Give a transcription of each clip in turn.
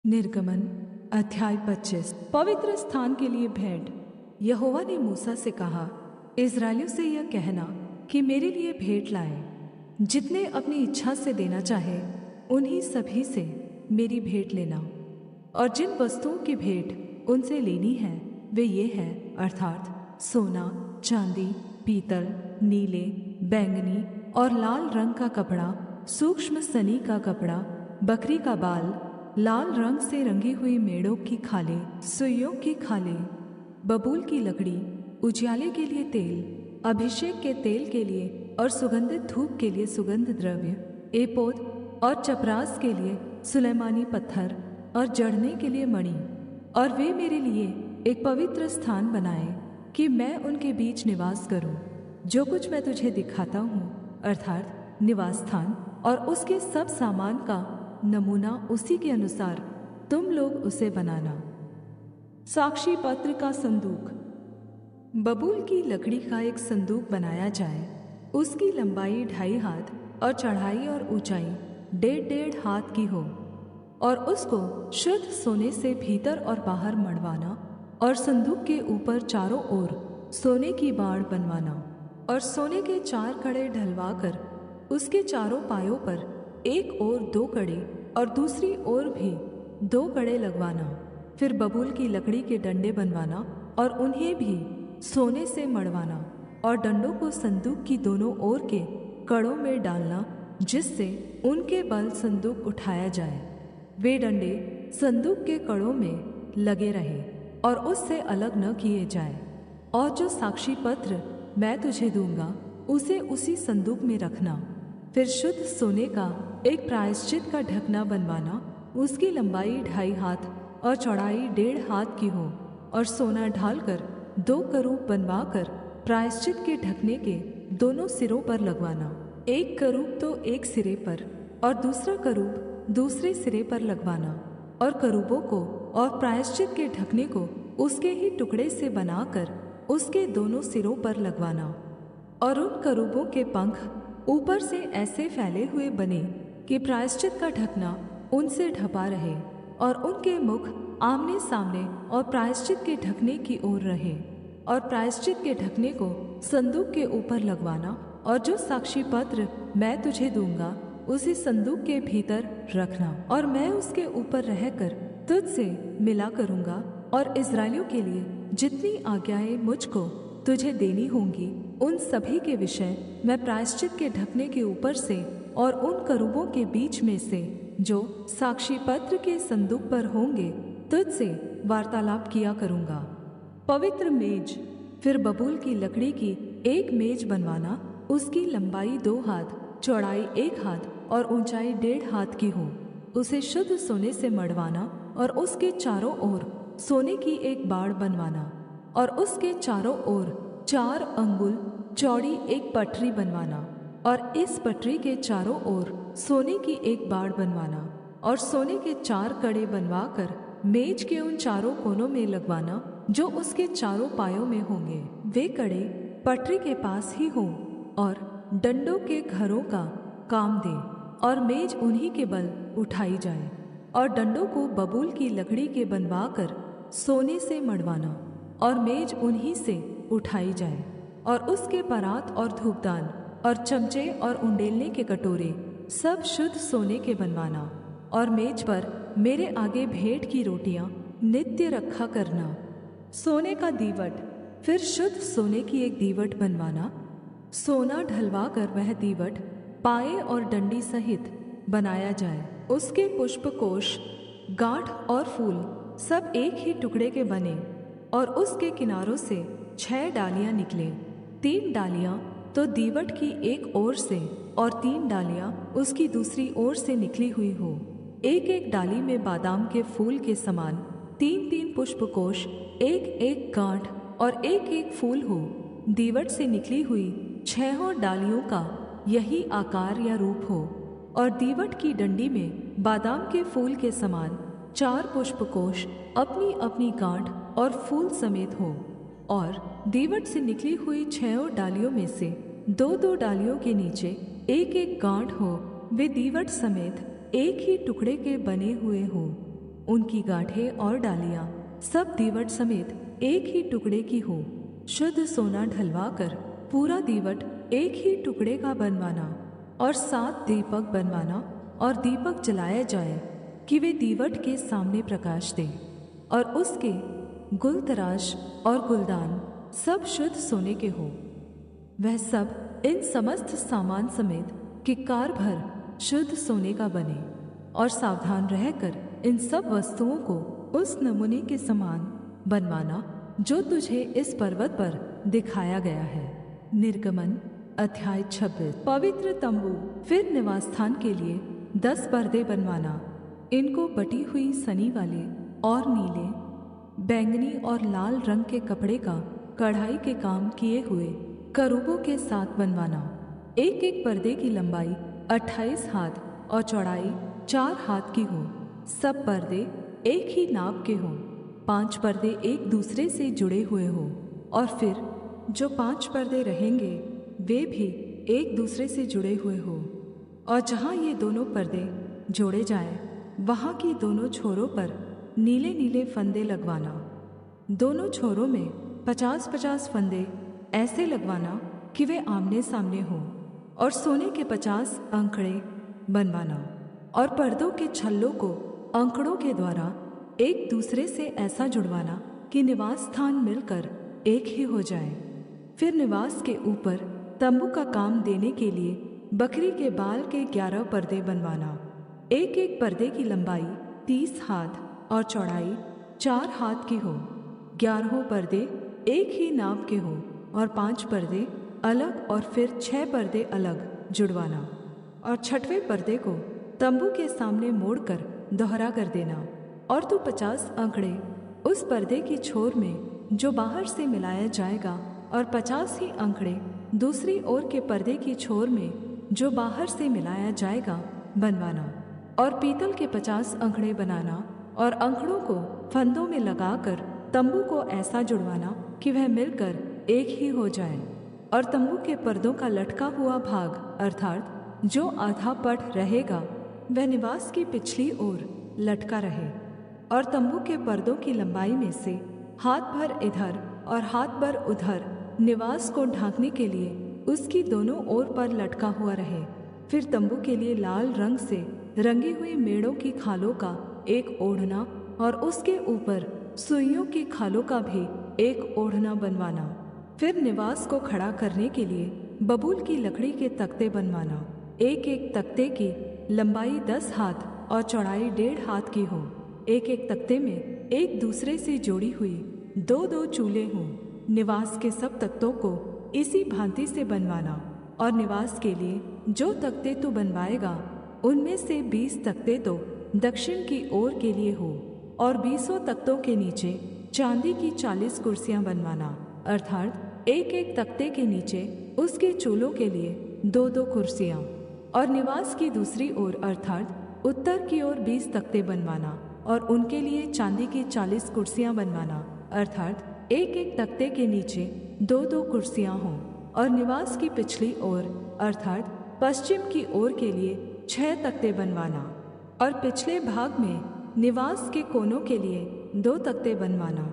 निर्गमन अध्याय 25। पवित्र स्थान के लिए भेंट। यहोवा ने मूसा से कहा, इस्राएलियों से यह कहना कि मेरे लिए भेंट लाए। जितने अपनी इच्छा से देना चाहे उन्हीं सभी से मेरी भेंट लेना। और जिन वस्तुओं की भेंट उनसे लेनी है वे ये है, अर्थात सोना, चांदी, पीतल, नीले, बैंगनी और लाल रंग का कपड़ा, सूक्ष्म सनी का कपड़ा, बकरी का बाल, लाल रंग से रंगी हुई मेढ़ों की खालें, सुइयों की खालें, बबूल की लकड़ी, उजियाले के लिए तेल, अभिषेक के तेल के लिए और सुगंधित धूप के लिए सुगंध द्रव्य, एपोद और चपरास के लिए सुलैमानी पत्थर और जड़ने के लिए मणि। और वे मेरे लिए एक पवित्र स्थान बनाए कि मैं उनके बीच निवास करूं। जो कुछ मैं तुझे दिखाता हूँ, अर्थात निवास स्थान और उसके सब सामान का नमूना, उसी के अनुसार तुम लोग उसे बनाना। साक्षी पत्र का संदूक। बबूल की लकड़ी का एक संदूक बनाया जाए। उसकी लंबाई 2.5 हाथ और चढ़ाई और ऊंचाई 1.5 हाथ की हो, और उसको शुद्ध सोने से भीतर और बाहर मढ़वाना, और संदूक के ऊपर चारों ओर सोने की बाड़ बनवाना, और सोने के 4 कड़े ढलवा कर उसके चारों पायों पर एक ओर 2 कड़े और दूसरी ओर भी 2 कड़े लगवाना। फिर बबूल की लकड़ी के डंडे बनवाना और उन्हें भी सोने से मढ़वाना, और डंडों को संदूक की दोनों ओर के कड़ों में डालना, जिससे उनके बल संदूक उठाया जाए। वे डंडे संदूक के कड़ों में लगे रहे और उससे अलग न किए जाए। और जो साक्षी पत्र मैं तुझे दूंगा उसे उसी संदूक में रखना। फिर शुद्ध सोने का एक प्रायश्चित का ढकना बनवाना। उसकी लंबाई 2.5 हाथ और चौड़ाई 1.5 हाथ की हो, और सोना ढालकर 2 करूब बनवाकर प्रायश्चित के ढकने के दोनों सिरों पर लगवाना। एक करूब तो एक सिरे पर और दूसरा करूब दूसरे सिरे पर लगवाना, और करूबों को और प्रायश्चित के ढकने को उसके ही टुकड़े से बनाकर उसके दोनों सिरों पर लगवाना। और उन करूबों के पंख ऊपर से ऐसे फैले हुए बने कि प्रायश्चित का ढकना उनसे ढपा रहे, और उनके मुख आमने सामने और प्रायश्चित के ढकने की ओर रहे। और प्रायश्चित के ढकने को संदूक के ऊपर लगवाना, और जो साक्षी पत्र मैं तुझे दूंगा उसी संदूक के भीतर रखना। और मैं उसके ऊपर रहकर तुझसे मिला करूंगा, और इस्राएलियों के लिए जितनी आज्ञाएं मुझको तुझे देनी होंगी उन सभी के विषय मैं प्रायश्चित के ढकने के ऊपर से और उन करूबों के बीच में से जो साक्षी पत्र के संदूक पर होंगे तुझसे वार्तालाप किया करूंगा। पवित्र मेज। फिर बबूल की लकड़ी की एक मेज बनवाना। उसकी लंबाई 2 हाथ, चौड़ाई 1 हाथ और ऊंचाई 1.5 हाथ की हो। उसे शुद्ध सोने से मढ़वाना, और उसके चारों ओर सोने की एक बाड़ बनवाना, और उसके चारों ओर 4 अंगुल चौड़ी एक पटरी बनवाना, और इस पटरी के चारों ओर सोने की एक बाड़ बनवाना, और सोने के 4 कड़े बनवाकर मेज के उन चारों कोनों में लगवाना जो उसके चारों पायों में होंगे। वे कड़े पटरी के पास ही हों और डंडों के घरों का काम दे, और मेज उन्हीं के बल उठाई जाए। और डंडों को बबूल की लकड़ी के बनवाकर सोने से मढ़वाना, और मेज उन्हीं से उठाई जाए। और उसके परात और धूपदान और चमचे और उंडेलने के कटोरे सब शुद्ध सोने के बनवाना। और मेज पर मेरे आगे भेंट की रोटियां नित्य रखा करना। सोने का दीवट। फिर शुद्ध सोने की एक दीवट बनवाना। सोना ढलवा कर वह दीवट पाए और डंडी सहित बनाया जाए। उसके पुष्पकोश, गांठ और फूल सब एक ही टुकड़े के बने, और उसके किनारों से 6 डालियां निकले। 3 डालियां तो दीवट की एक ओर से और 3 डालियां उसकी दूसरी ओर से निकली हुई हो। एक एक डाली में बादाम के फूल के समान 3-3 पुष्पकोश, एक एक गांठ और एक एक फूल हो। दीवट से निकली हुई 6 डालियों का यही आकार या रूप हो। और दीवट की डंडी में बादाम के फूल के समान 4 पुष्पकोश अपनी अपनी गांठ और फूल समेत हो। और दीवट से निकली हुई 6 डालियों में से 2-2 डालियों के नीचे एक एक गांठ हो। वे दीवट समेत एक ही टुकड़े के बने हुए हो। उनकी गांठें और डालियां सब दीवट समेत एक ही टुकड़े की हो। शुद्ध सोना ढलवा कर पूरा दीवट एक ही टुकड़े का बनवाना। और 7 दीपक बनवाना और दीपक जलाया जाए कि वे दीवट के सामने प्रकाश दें। और उसके गुलतराश और गुलदान सब शुद्ध सोने के हो। वह सब इन समस्त सामान समेत किक्कार भर शुद्ध सोने का बने। और सावधान रहकर इन सब वस्तुओं को उस नमूने के समान बनवाना जो तुझे इस पर्वत पर दिखाया गया है। निर्गमन अध्याय 26। पवित्र तंबू। फिर निवासस्थान के लिए 10 पर्दे बनवाना। इनको बटी हुई सनी वाले और नीले, बैंगनी और लाल रंग के कपड़े का कढ़ाई के काम किए हुए करूबों के साथ बनवाना। एक एक पर्दे की लंबाई 28 हाथ और चौड़ाई 4 हाथ की हो। सब पर्दे एक ही नाप के हों। 5 पर्दे एक दूसरे से जुड़े हुए हों। और फिर जो 5 पर्दे रहेंगे वे भी एक दूसरे से जुड़े हुए हों। और जहाँ ये दोनों पर्दे जोड़े जाएं, वहाँ की दोनों छोरों पर नीले नीले फंदे लगवाना। दोनों छोरों में 50-50 फंदे ऐसे लगवाना कि वे आमने सामने हों। और सोने के 50 अंकड़े बनवाना। और पर्दों के छल्लों को अंकड़ों के द्वारा एक दूसरे से ऐसा जुड़वाना कि निवास स्थान मिलकर एक ही हो जाए। फिर निवास के ऊपर तंबू का काम देने के लिए बकरी के बाल के 11 पर्दे बनवाना। एक एक पर्दे की लंबाई 30 हाथ और चौड़ाई 4 हाथ की हो। 11 पर्दे एक ही नाप के हो और 5 पर्दे अलग और फिर 6 पर्दे अलग जुड़वाना। और 6वें पर्दे को तंबू के सामने मोड़कर दोहरा कर देना। और तू 50 अंकड़े उस पर्दे की छोर में जो बाहर से मिलाया जाएगा और 50 ही अंकड़े दूसरी ओर के पर्दे की छोर में जो बाहर से मिलाया जाएगा बनवाना। और पीतल के 50 अंकड़े बनाना और अंकड़ों को फंदों में लगाकर तंबू को ऐसा जुड़वाना कि वह मिलकर एक ही हो जाए। और तंबू के पर्दों का लटका हुआ भाग अर्थात जो आधा पट रहेगा वह निवास की पिछली ओर लटका रहे। और तंबू के पर्दों की लंबाई में से हाथ भर इधर और हाथ भर उधर निवास को ढांकने के लिए उसकी दोनों ओर पर लटका हुआ रहे। फिर तंबू के लिए लाल रंग से रंगी हुई मेढ़ों की खालों का एक ओढ़ना और उसके ऊपर सुइयों की खालों का भी एक ओढ़ना बनवाना। फिर निवास को खड़ा करने के लिए बबूल की लकड़ी के तख्ते बनवाना। एक एक तख्ते की लंबाई 10 हाथ और चौड़ाई 1.5 हाथ की हो। एक एक तख्ते में एक दूसरे से जोड़ी हुई 2-2 चूलें हों। निवास के सब तख्तों को इसी भांति से बनवाना। और निवास के लिए जो तख्ते तू बनवाएगा उनमें से 20 तख्ते तो दक्षिण की ओर के लिए हो। और 20 तख्तों के नीचे चांदी की 40 कुर्सियां बनवाना। अर्थात एक एक तख्ते के नीचे उसके चूलों के लिए 2-2 कुर्सियां। और निवास की दूसरी ओर अर्थात उत्तर की ओर 20 तख्ते बनवाना और उनके लिए चांदी की 40 कुर्सियां बनवाना। अर्थात एक एक तख्ते के नीचे 2-2 कुर्सियां हों। और निवास की पिछली ओर अर्थात पश्चिम की ओर के लिए 6 तख्ते बनवाना। और पिछले भाग में निवास के कोनों के लिए 2 तख्ते बनवाना।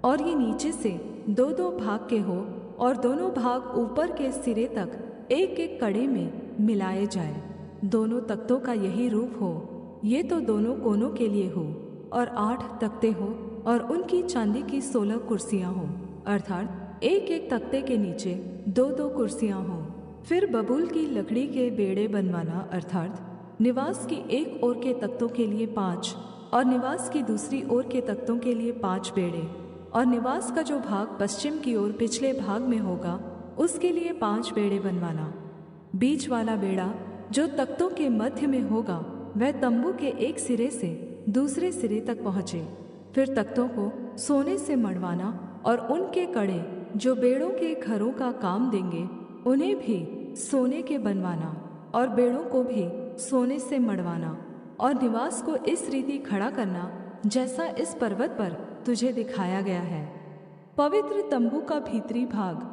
और ये नीचे से 2-2 भाग के हो और दोनों भाग ऊपर के सिरे तक एक एक कड़े में मिलाए जाए। दोनों तख्तों का यही रूप हो। ये तो दोनों कोनों के लिए हो। और 8 तख्ते हो और उनकी चांदी की 16 कुर्सियां हों। अर्थात एक एक तख्ते के नीचे 2-2 कुर्सियां हों। फिर बबूल की लकड़ी के बेड़े बनवाना। अर्थात निवास की एक ओर के तख्तों के लिए 5 और निवास की दूसरी ओर के तख्तों के लिए 5 बेड़े। और निवास का जो भाग पश्चिम की ओर पिछले भाग में होगा उसके लिए 5 बेड़े बनवाना। बीच वाला बेड़ा जो तख्तों के मध्य में होगा वह तंबू के एक सिरे से दूसरे सिरे तक पहुँचे। फिर तख्तों को सोने से मढ़वाना और उनके कड़े जो बेड़ों के घरों का काम देंगे उन्हें भी सोने के बनवाना और बेड़ों को भी सोने से मढ़वाना। और निवास को इस रीति खड़ा करना जैसा इस पर्वत पर तुझे दिखाया गया है। पवित्र तंबू का भीतरी भाग।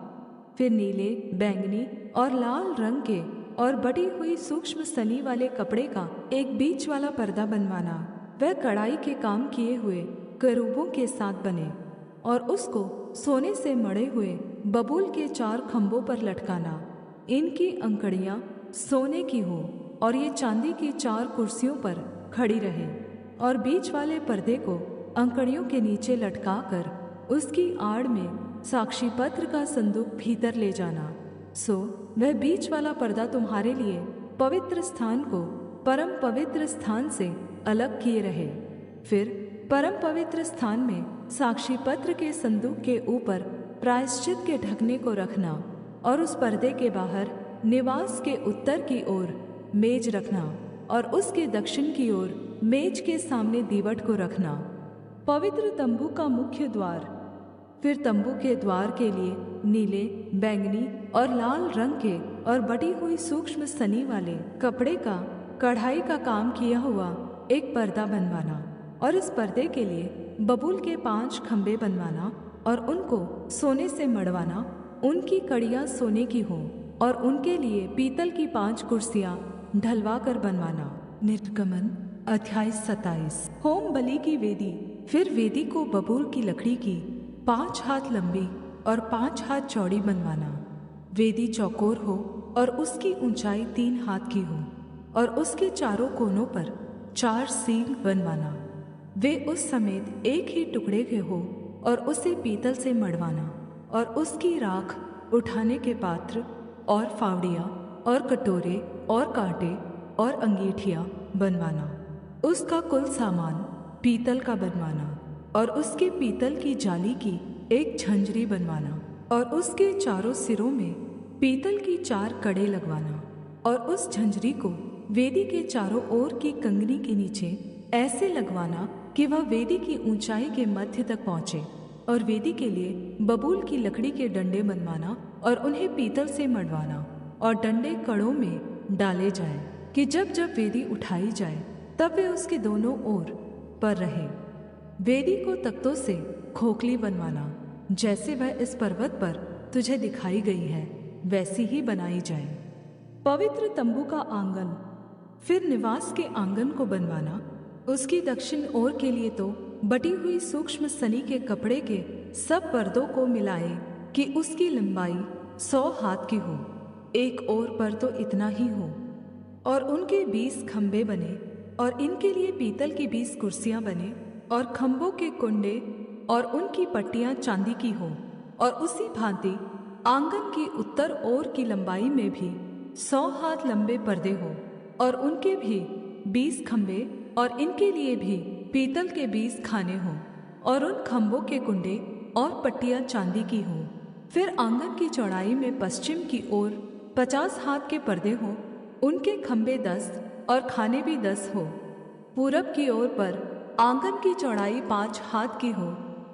फिर नीले, बैंगनी और लाल रंग के और बटी हुई सूक्ष्म सनी वाले कपड़े का एक बीच वाला पर्दा बनवाना वह कढ़ाई के काम किए हुए करूबों के साथ बने, और उसको सोने से मढ़े हुए बबूल के 4 खम्भों पर लटकाना। इनकी अंकड़ियाँ सोने की हो, और ये चांदी की 4 कुर्सियों पर खड़ी रहे। और बीच वाले पर्दे को अंकड़ियों के नीचे लटकाकर उसकी आड़ में साक्षी पत्र का संदूक भीतर ले जाना। सो वह बीच वाला पर्दा तुम्हारे लिए पवित्र स्थान को परम पवित्र स्थान से अलग किए रहे। फिर परम पवित्र स्थान में साक्षी पत्र के संदूक के ऊपर प्रायश्चित के ढकने को रखना, और उस पर्दे के बाहर निवास के उत्तर की ओर मेज रखना, और उसके दक्षिण की ओर मेज के सामने दीवट को रखना। पवित्र तंबू का मुख्य द्वार। फिर तंबू के द्वार के लिए नीले, बैंगनी और लाल रंग के और बटी हुई सूक्ष्म सनी वाले कपड़े का कढ़ाई का काम किया हुआ एक पर्दा बनवाना, और इस पर्दे के लिए बबूल के 5 खम्भे बनवाना, और उनको सोने से मढ़वाना। उनकी कड़ियाँ सोने की हों, और उनके लिए पीतल की 5 कुर्सियाँ ढलवा कर बनवाना। निर्गमन अध्याय 27। होम बलि की वेदी। फिर वेदी को बबूल की लकड़ी की 5 हाथ लंबी और 5 हाथ चौड़ी बनवाना। वेदी चौकोर हो और उसकी ऊंचाई 3 हाथ की हो, और उसके चारों कोनों पर 4 सींग बनवाना। वे उस समेत एक ही टुकड़े के हो, और उसे पीतल से मढ़वाना। और उसकी राख उठाने के पात्र और फावड़ियाँ और कटोरे और कांटे और अंगीठियाँ बनवाना। उसका कुल सामान पीतल का बनवाना, और उसके पीतल की जाली की एक झंझरी बनवाना, और उसके चारों सिरों में पीतल की 4 कड़े लगवाना, और उस झंझरी को वेदी के चारों ओर की कंगनी के नीचे ऐसे लगवाना कि वह वेदी की ऊंचाई के मध्य तक पहुँचे। और वेदी के लिए बबूल की लकड़ी के डंडे बनवाना, और उन्हें पीतल से मढ़वाना, और डंडे कड़ों में डाले जाए कि जब जब वेदी उठाई जाए तब वे उसके दोनों ओर पर रहे। वेदी को तख्तों से खोखली बनवाना, जैसे वह इस पर्वत पर तुझे दिखाई गई है वैसी ही बनाई जाए। पवित्र तंबू का आंगन। फिर निवास के आंगन को बनवाना। उसकी दक्षिण ओर के लिए तो बटी हुई सूक्ष्म सनी के कपड़े के सब पर्दों को मिलाए कि उसकी लंबाई 100 हाथ की हो, एक ओर पर तो इतना ही हो। और उनके 20 खम्भे बने, और इनके लिए पीतल की 20 कुर्सियां बने, और खम्भों के कुंडे और उनकी पट्टियां चांदी की हो। और उसी भांति आंगन की उत्तर ओर की लंबाई में भी 100 हाथ लंबे पर्दे हो, और उनके भी 20 खम्भे, और इनके लिए भी पीतल के 20 खाने हों, और उन खम्भों के कुंडे और पट्टियां चांदी की हों। फिर आंगन की चौड़ाई में पश्चिम की ओर 50 हाथ के पर्दे हों, उनके खम्भे 10 और खाने भी 10 हो। पूरब की ओर पर आंगन की चौड़ाई 5 हाथ की हो,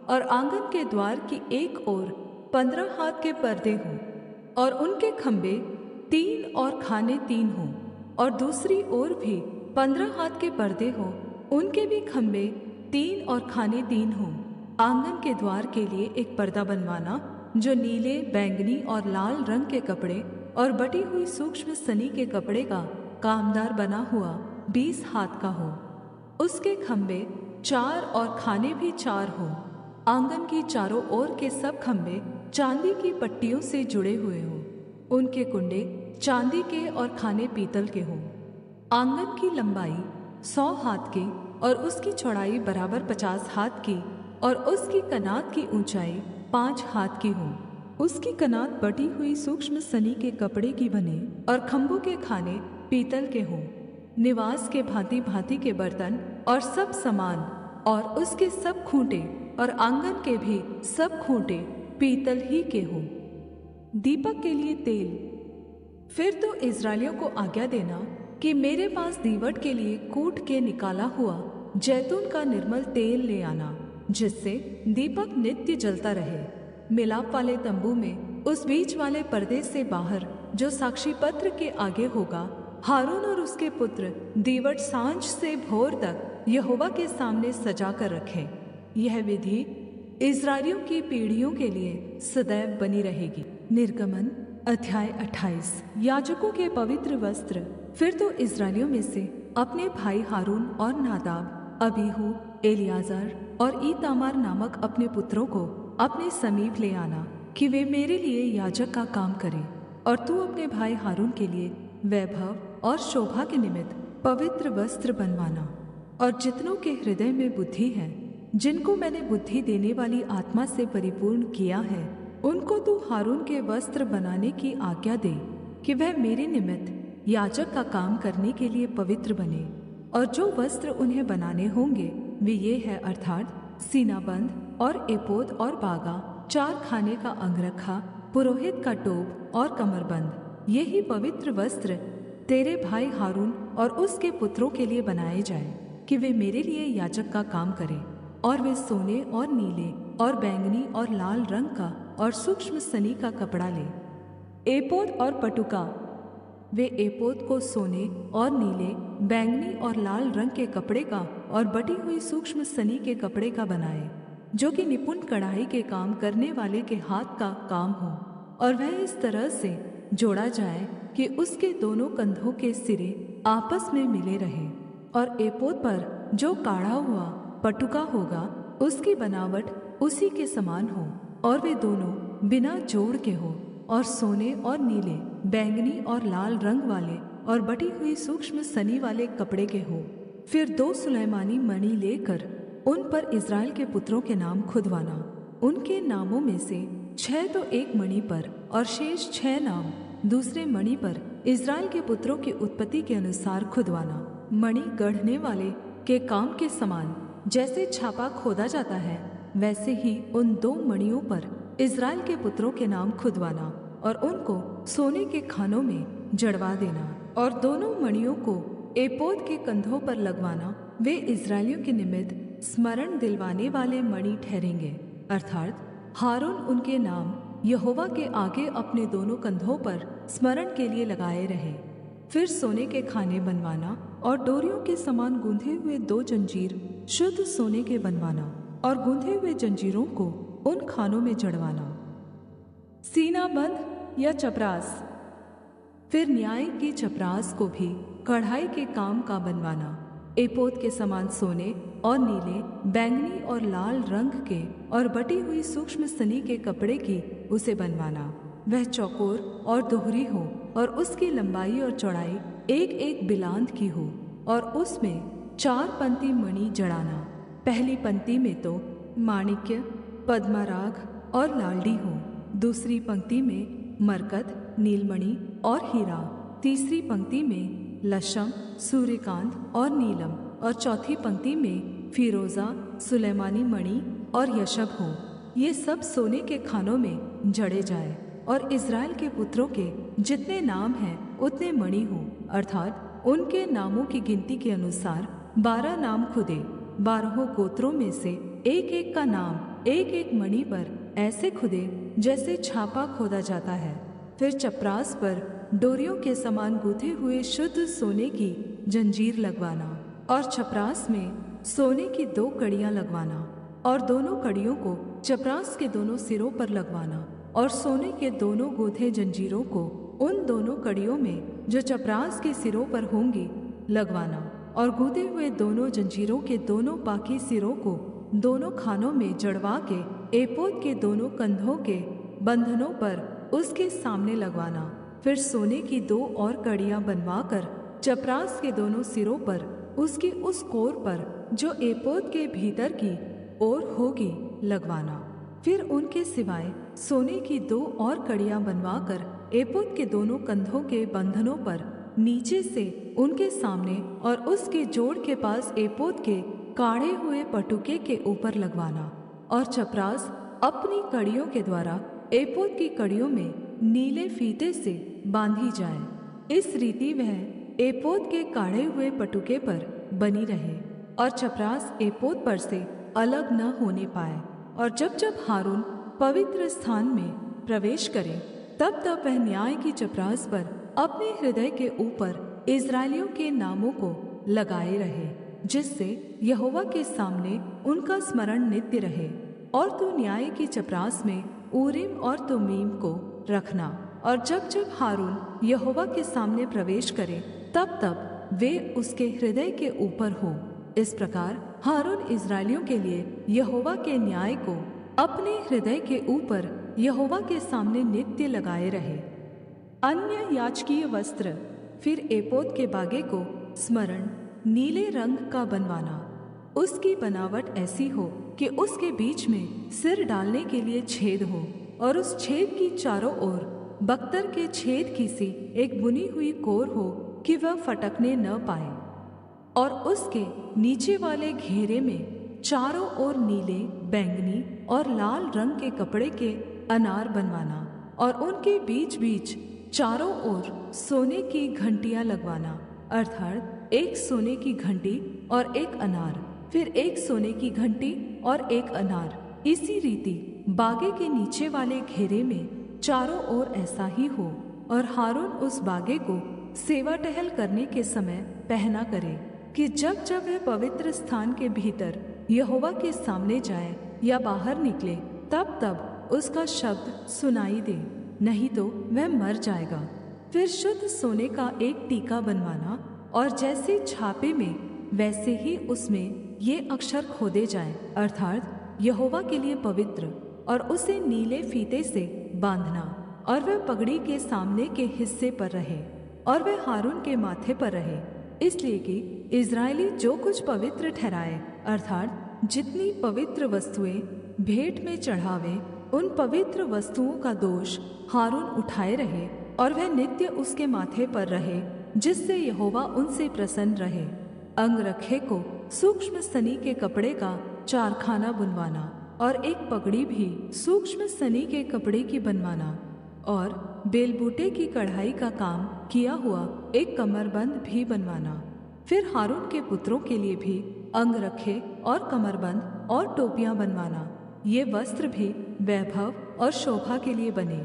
और आंगन के द्वार की एक ओर 15 हाथ के पर्दे हों, और उनके खम्भे 3 और खाने 3 हों। और दूसरी ओर भी 15 हाथ के पर्दे हों, उनके भी खम्भे 3 और खाने 3 हों। आंगन के द्वार के लिए एक पर्दा बनवाना, जो नीले, बैंगनी और लाल रंग के कपड़े और बटी हुई सूक्ष्म सनी के कपड़े का कामदार बना हुआ 20 हाथ का हो। उसके खम्भे 4 और खाने भी 4 हों। आंगन की चारों ओर के सब खम्भे चांदी की पट्टियों से जुड़े हुए हों। उनके कुंडे चांदी के और खाने पीतल के हों। आंगन की लंबाई 100 हाथ की, और उसकी चौड़ाई बराबर 50 हाथ की, और उसकी कनात की ऊंचाई 5 हाथ की हो। उसकी कनात बटी हुई सूक्ष्म सनी के कपड़े की बने, और खम्भों के खाने पीतल के हों। निवास के भांति भांति के बर्तन और सब सामान, और उसके सब खूंटे और आंगन के भी सब खूंटे पीतल ही के हों। दीपक के लिए तेल। फिर तो इस्राएलियों को आज्ञा देना कि मेरे पास दीवट के लिए कूट के निकाला हुआ जैतून का निर्मल तेल ले आना, जिससे दीपक नित्य जलता रहे। मिलाप वाले तंबू में उस बीच वाले पर्दे से बाहर जो साक्षी पत्र के आगे होगा, हारून और उसके पुत्र दीवट सांझ से भोर तक यहोवा के सामने सजा कर रखें। यह विधि इस्राएलियों की पीढ़ियों के लिए सदैव बनी रहेगी। निर्गमन अध्याय 28। याजकों के पवित्र वस्त्र। फिर तो इस्राएलियों में से अपने भाई हारून और नादाब अबीहू, एलियाजर और ईतामार नामक अपने पुत्रों को अपने समीप ले आना कि वे मेरे लिए याजक का काम करें। और तू अपने भाई हारून के लिए वैभव और शोभा के निमित्त पवित्र वस्त्र बनवाना। और जितनों के हृदय में बुद्धि है, जिनको मैंने बुद्धि देने वाली आत्मा से परिपूर्ण किया है, उनको तू हारून के वस्त्र बनाने की आज्ञा दे कि वह मेरे निमित्त याजक का काम करने के लिए पवित्र बने। और जो वस्त्र उन्हें बनाने होंगे वे ये है, अर्थात सीनाबंद और एपोद और बागा, 4 खाने का अंगरखा, पुरोहित का टोप और कमरबंद। ये ही पवित्र वस्त्र तेरे भाई हारून और उसके पुत्रों के लिए बनाए जाए कि वे मेरे लिए याजक का काम करें। और वे सोने और नीले और बैंगनी और लाल रंग का और सूक्ष्म सनी का कपड़ा ले। एपोद और पटुका, वे एपोद को सोने और नीले, बैंगनी और लाल रंग के कपड़े का और बटी हुई सूक्ष्म सनी के कपड़े का बनाए, जो कि निपुण कढ़ाई के काम करने वाले के हाथ का काम हो। और वह इस तरह से जोड़ा जाए कि उसके दोनों कंधों के सिरे आपस में मिले रहे। और एपोद पर जो काढ़ा हुआ पटुका होगा उसकी बनावट उसी के समान हो, और वे दोनों बिना जोड़ के हो, और सोने और नीले, बैंगनी और लाल रंग वाले और बटी हुई सूक्ष्म सनी वाले कपड़े के हो। फिर 2 सुलैमानी मणि लेकर उन पर इस्राएल के पुत्रों के नाम खुदवाना। उनके नामों में से 6 तो एक मणि पर और शेष 6 नाम दूसरे मणि पर इस्राएल के पुत्रों की उत्पत्ति के अनुसार खुदवाना। मणि गढ़ने वाले के काम के समान जैसे छापा खोदा जाता है, वैसे ही उन 2 मणियों पर इस्राएल के पुत्रों के नाम खुदवाना और उनको सोने के खानों में जड़वा देना। और दोनों मणियों को एपोद के कंधों पर लगवाना। वे इस्राएलियों के निमित्त स्मरण दिलवाने वाले मणि ठहरेंगे, अर्थात हारून उनके नाम यहोवा के आगे अपने दोनों कंधों पर स्मरण के लिए लगाए रहे। फिर सोने के खाने बनवाना और डोरियों के समान गूंथे हुए 2 जंजीर शुद्ध सोने के बनवाना और गूंथे हुए जंजीरों को उन खानों में जड़वाना। सीनाबंद या चपरास, फिर न्याय की चपरास को भी कढ़ाई के काम का बनवाना। एपोद के समान सोने और नीले, बैंगनी और लाल रंग के और बटी हुई सूक्ष्म सनी के कपड़े की उसे बनवाना। वह चौकोर और दोहरी हो और उसकी लंबाई और चौड़ाई 1-1 बिलांद की हो, और उसमें 4 पंक्ति मणि जड़ाना। पहली पंक्ति में तो माणिक्य, पद्मराग और लालड़ी हो, दूसरी पंक्ति में मरकत, नीलमणि और हीरा, तीसरी पंक्ति में लशम, सूर्यकांत और नीलम, और चौथी पंक्ति में फीरोजा, सुलेमानी मणि और यशब हो। ये सब सोने के खानों में जड़े जाए। और इस्राएल के पुत्रों के जितने नाम हैं उतने मणि हो, अर्थात उनके नामों की गिनती के अनुसार 12 नाम खुदे। 12 गोत्रों में से 1-1 का नाम 1-1 मणि पर ऐसे खुदे जैसे छापा खोदा जाता है। फिर चपरास पर डोरियों के समान गूंथे हुए शुद्ध सोने की जंजीर लगवाना और चपरास में सोने की 2 कड़ियां लगवाना और दोनों कड़ियों को चपरास के दोनों सिरों पर लगवाना और सोने के दोनों गूंथे जंजीरों को उन दोनों कड़ियों में जो चपरास के सिरों पर होंगी लगवाना और गूंथे हुए दोनों जंजीरों के दोनों बाकी सिरों को दोनों खानों में जड़वा के एपोद के दोनों कंधों के बंधनों पर उसके सामने लगवाना। फिर सोने की 2 और कड़ियां बनवाकर चपरास के दोनों सिरों पर उसकी उस कोर पर जो एपोद के भीतर की ओर होगी लगवाना। फिर उनके सिवाय सोने की 2 और कड़ियां बनवाकर एपोद के दोनों कंधों के बंधनों पर नीचे से उनके सामने और उसके जोड़ के पास एपोद के काढ़े हुए पटुके के ऊपर लगवाना। और चपरास अपनी कड़ियों के द्वारा एपोद की कड़ियों में नीले फीते से बांधी जाए। इस रीति वह एपोद के काढ़े हुए पटुके पर बनी रहे और चपरास एपोद पर से अलग न होने पाए। और जब जब हारून पवित्र स्थान में प्रवेश करे तब तब वह न्याय की चपरास पर अपने हृदय के ऊपर इस्राएलियों के नामों को लगाए रहे, जिससे यहोवा के सामने उनका स्मरण नित्य रहे। और तू न्याय की चपरास में ऊरीम और तुमीम को रखना, और जब जब हारून यहोवा के सामने प्रवेश करे तब तब वे उसके हृदय के ऊपर हो। इस प्रकार हारून इस्राएलियों के लिए यहोवा के न्याय को अपने हृदय के ऊपर यहोवा के सामने नित्य लगाए रहे। अन्य याजकीय वस्त्र। फिर एपोद के बागे को स्मरण नीले रंग का बनवाना। उसकी बनावट ऐसी हो कि उसके बीच में सिर डालने के लिए छेद हो, और उस छेद की चारों ओर बख्तर के छेद की सी एक बुनी हुई कोर हो कि वह फटकने न पाए। और उसके नीचे वाले घेरे में चारों ओर नीले, बैंगनी और लाल रंग के कपड़े के अनार बनवाना, और उनके बीच बीच चारों ओर सोने की घंटियां लगवाना, अर्थात एक सोने की घंटी और एक अनार, फिर एक सोने की घंटी और एक अनार। इसी रीति बागे के नीचे वाले घेरे में चारों ओर ऐसा ही हो। और हारून उस बागे को सेवा टहल करने के समय पहना करे कि जब जब वह पवित्र स्थान के भीतर यहोवा के सामने जाए या बाहर निकले, तब तब उसका शब्द सुनाई दे, नहीं तो वह मर जाएगा। फिर शुद्ध सोने का एक टीका बनवाना, और जैसे छापे में वैसे ही उसमें ये अक्षर खोदे जाएं, अर्थात यहोवा के लिए पवित्र, और उसे नीले फीते से बांधना, और वह पगड़ी के सामने के हिस्से पर रहे, और वह हारून के माथे पर रहे। इसलिए कि इस्राएली जो कुछ पवित्र ठहराए, अर्थात जितनी पवित्र वस्तुएं भेंट में चढ़ावे, उन पवित्र वस्तुओं का दोष हारून उठाए रहे, और वह नित्य उसके माथे पर रहे, जिससे यहोवा उनसे प्रसन्न रहे। अंगरखे को सूक्ष्म सनी के कपड़े का चारखाना बुनवाना, और एक पगड़ी भी सूक्ष्म सनी के कपड़े की बनवाना, और बेलबूटे की कढ़ाई का काम किया हुआ एक कमरबंद भी बनवाना। फिर हारून के पुत्रों के लिए भी अंगरखे और कमरबंद और टोपियां बनवाना। ये वस्त्र भी वैभव और शोभा के लिए बने।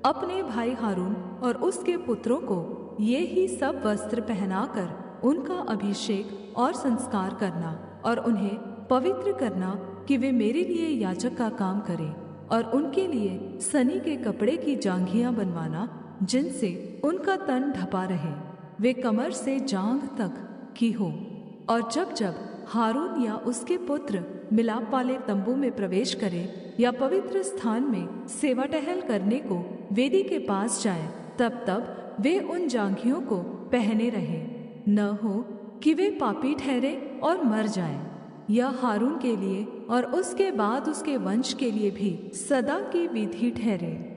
अपने भाई हारून और उसके पुत्रों को ये ही सब वस्त्र पहनाकर उनका अभिषेक और संस्कार करना, और उन्हें पवित्र करना कि वे मेरे लिए याजक का काम करें, और उनके लिए सनी के कपड़े की जांघियां बनवाना, जिनसे उनका तन ढपा रहे, वे कमर से जांघ तक की हो। और जब जब हारून या उसके पुत्र मिलाप वाले तंबू में प्रवेश करें या पवित्र स्थान में सेवा टहल करने को वेदी के पास जाएं, तब तब वे उन जांघियों को पहने रहे, न हो कि वे पापी ठहरे और मर जाएं। यह हारून के लिए और उसके बाद उसके वंश के लिए भी सदा की विधि ठहरे।